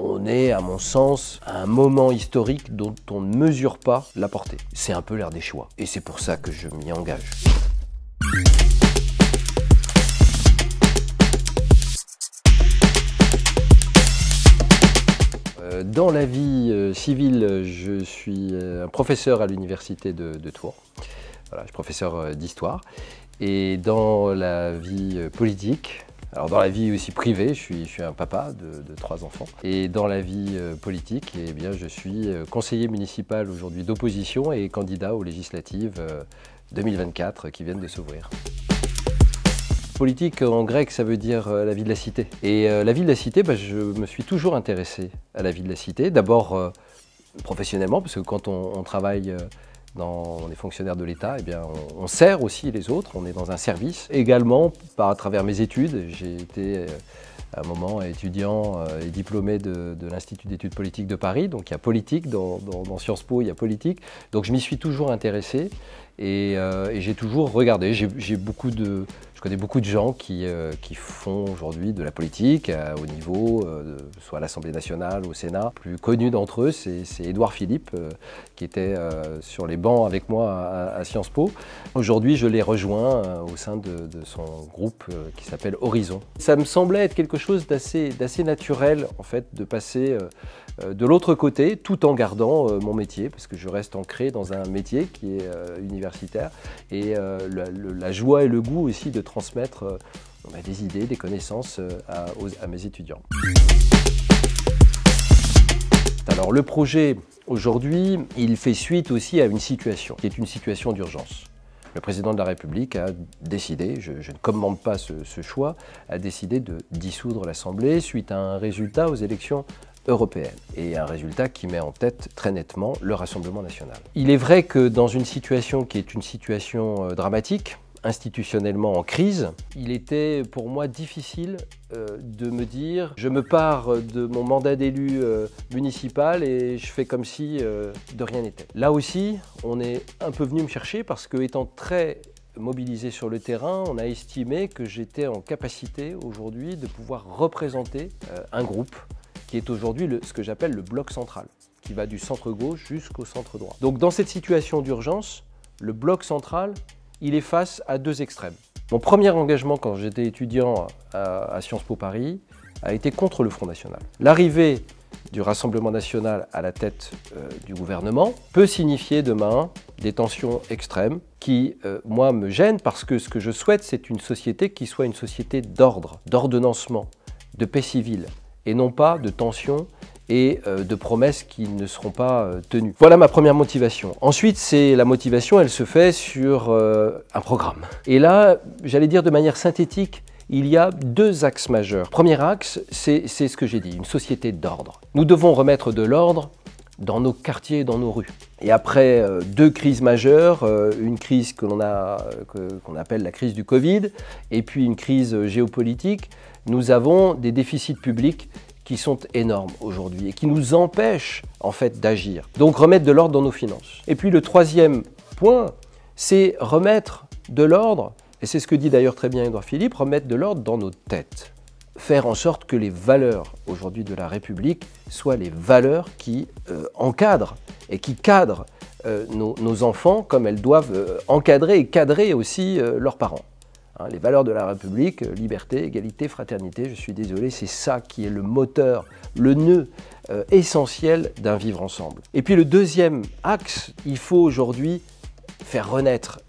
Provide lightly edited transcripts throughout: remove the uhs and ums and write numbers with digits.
On est, à mon sens, à un moment historique dont on ne mesure pas la portée. C'est un peu l'ère des choix, et c'est pour ça que je m'y engage. Dans la vie civile, je suis un professeur à l'université de Tours. Voilà, je suis professeur d'histoire. Et dans la vie politique, alors dans la vie aussi privée, je suis un papa de 3 enfants. Et dans la vie politique, eh bien, je suis conseiller municipal aujourd'hui d'opposition et candidat aux législatives 2024 qui viennent de s'ouvrir. Politique en grec, ça veut dire la vie de la cité. Et la vie de la cité, je me suis toujours intéressé à la vie de la cité. D'abord professionnellement, parce que quand on travaille on est fonctionnaire de l'État, eh bien on sert aussi les autres, on est dans un service. Également, à travers mes études, j'ai été à un moment étudiant et diplômé de l'Institut d'études politiques de Paris. Donc il y a politique, dans Sciences Po il y a politique. Donc je m'y suis toujours intéressé et j'ai toujours regardé. Je connais beaucoup de gens qui font aujourd'hui de la politique au niveau, soit à l'Assemblée nationale, au Sénat. Le plus connu d'entre eux, c'est Édouard Philippe, qui était sur les bancs avec moi à Sciences Po. Aujourd'hui, je l'ai rejoint au sein de son groupe qui s'appelle Horizon. Ça me semblait être quelque chose d'assez naturel, en fait, de passer de l'autre côté, tout en gardant mon métier, parce que je reste ancré dans un métier qui est universitaire, et la joie et le goût aussi de transmettre des idées, des connaissances à mes étudiants. Alors le projet aujourd'hui, il fait suite aussi à une situation, qui est une situation d'urgence. Le président de la République a décidé, je ne commande pas ce choix, a décidé de dissoudre l'Assemblée suite à un résultat aux élections européenne, et un résultat qui met en tête très nettement le Rassemblement national. Il est vrai que dans une situation qui est une situation dramatique, institutionnellement en crise, il était pour moi difficile de me dire je me pars de mon mandat d'élu municipal et je fais comme si de rien n'était. Là aussi, on est un peu venu me chercher parce que, étant très mobilisé sur le terrain, on a estimé que j'étais en capacité aujourd'hui de pouvoir représenter un groupe qui est aujourd'hui ce que j'appelle le bloc central, qui va du centre-gauche jusqu'au centre-droit. Donc dans cette situation d'urgence, le bloc central, il est face à 2 extrêmes. Mon premier engagement quand j'étais étudiant à Sciences Po Paris a été contre le Front National. L'arrivée du Rassemblement national à la tête du gouvernement peut signifier demain des tensions extrêmes qui, moi, me gênent, parce que ce que je souhaite, c'est une société qui soit une société d'ordre, d'ordonnancement, de paix civile, et non pas de tensions et de promesses qui ne seront pas tenues. Voilà ma première motivation. Ensuite, la motivation, elle se fait sur un programme. Et là, j'allais dire de manière synthétique, il y a 2 axes majeurs. Premier axe, c'est ce que j'ai dit, une société d'ordre. Nous devons remettre de l'ordre dans nos quartiers et dans nos rues. Et après 2 crises majeures, une crise qu'on appelle la crise du Covid, et puis une crise géopolitique, nous avons des déficits publics qui sont énormes aujourd'hui et qui nous empêchent en fait d'agir. Donc remettre de l'ordre dans nos finances. Et puis le 3e point, c'est remettre de l'ordre, et c'est ce que dit d'ailleurs très bien Édouard Philippe, remettre de l'ordre dans nos têtes. Faire en sorte que les valeurs aujourd'hui de la République soient les valeurs qui encadrent et qui cadrent nos enfants comme elles doivent encadrer et cadrer aussi leurs parents. Les valeurs de la République, liberté, égalité, fraternité, je suis désolé, c'est ça qui est le moteur, le nœud essentiel d'un vivre ensemble. Et puis le 2e axe, il faut aujourd'hui faire renaître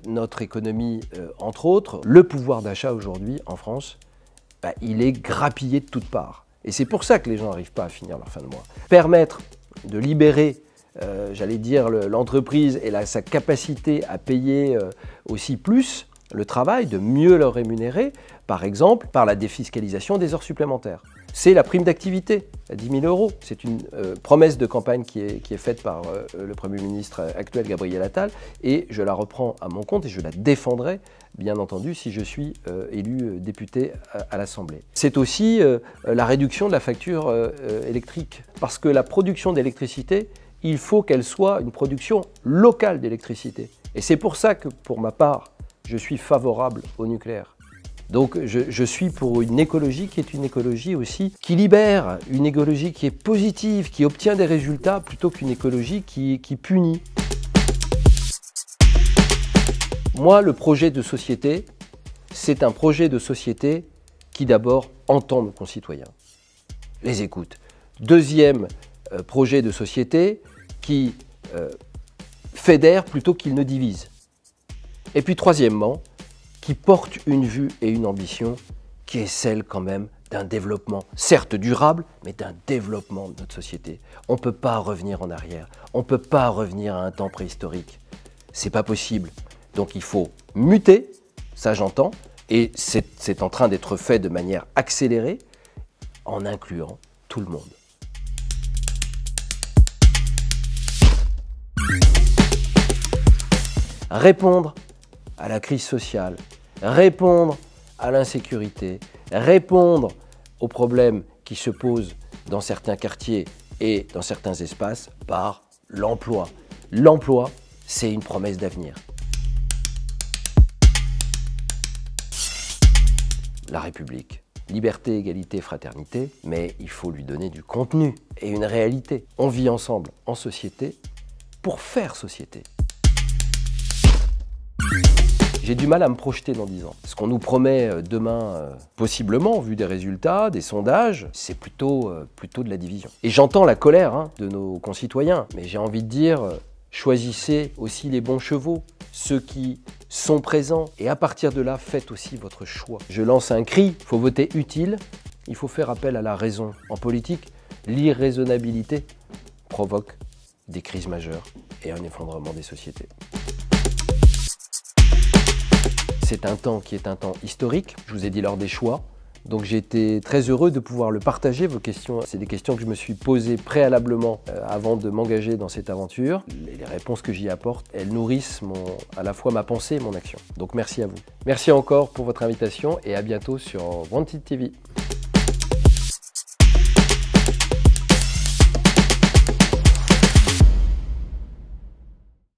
notre économie, entre autres. Le pouvoir d'achat aujourd'hui en France, il est grappillé de toutes parts. Et c'est pour ça que les gens n'arrivent pas à finir leur fin de mois. Permettre de libérer, j'allais dire, l'entreprise et sa capacité à payer aussi plus le travail, de mieux le rémunérer, par exemple par la défiscalisation des heures supplémentaires. C'est la prime d'activité à 10 000 €. C'est une promesse de campagne qui est faite par le Premier ministre actuel, Gabriel Attal, et je la reprends à mon compte et je la défendrai, bien entendu, si je suis élu député à l'Assemblée. C'est aussi la réduction de la facture électrique, parce que la production d'électricité, il faut qu'elle soit une production locale d'électricité. Et c'est pour ça que, pour ma part, je suis favorable au nucléaire. Donc je suis pour une écologie qui est une écologie aussi qui libère, une écologie qui est positive, qui obtient des résultats plutôt qu'une écologie qui punit. Moi, le projet de société, c'est un projet de société qui d'abord entend nos concitoyens, les écoute. Deuxième projet de société qui fédère plutôt qu'il ne divise. Et puis troisièmement, qui porte une vue et une ambition qui est celle quand même d'un développement, certes durable, mais d'un développement de notre société. On ne peut pas revenir en arrière, on ne peut pas revenir à un temps préhistorique. C'est pas possible. Donc il faut muter, ça j'entends, et c'est en train d'être fait de manière accélérée, en incluant tout le monde. Répondre à la crise sociale, répondre à l'insécurité, répondre aux problèmes qui se posent dans certains quartiers et dans certains espaces par l'emploi. L'emploi, c'est une promesse d'avenir. La République. Liberté, égalité, fraternité, mais il faut lui donner du contenu et une réalité. On vit ensemble en société pour faire société. J'ai du mal à me projeter dans 10 ans. Ce qu'on nous promet demain, possiblement, vu des résultats, des sondages, c'est plutôt de la division. Et j'entends la colère de nos concitoyens, mais j'ai envie de dire, choisissez aussi les bons chevaux, ceux qui sont présents, et à partir de là, faites aussi votre choix. Je lance un cri, il faut voter utile, il faut faire appel à la raison. En politique, l'irraisonnabilité provoque des crises majeures et un effondrement des sociétés. C'est un temps qui est un temps historique, je vous ai dit lors des choix, donc j'ai été très heureux de pouvoir le partager. Vos questions, c'est des questions que je me suis posées préalablement avant de m'engager dans cette aventure. Les réponses que j'y apporte, elles nourrissent à la fois ma pensée et mon action. Donc merci à vous. Merci encore pour votre invitation et à bientôt sur Wanted TV.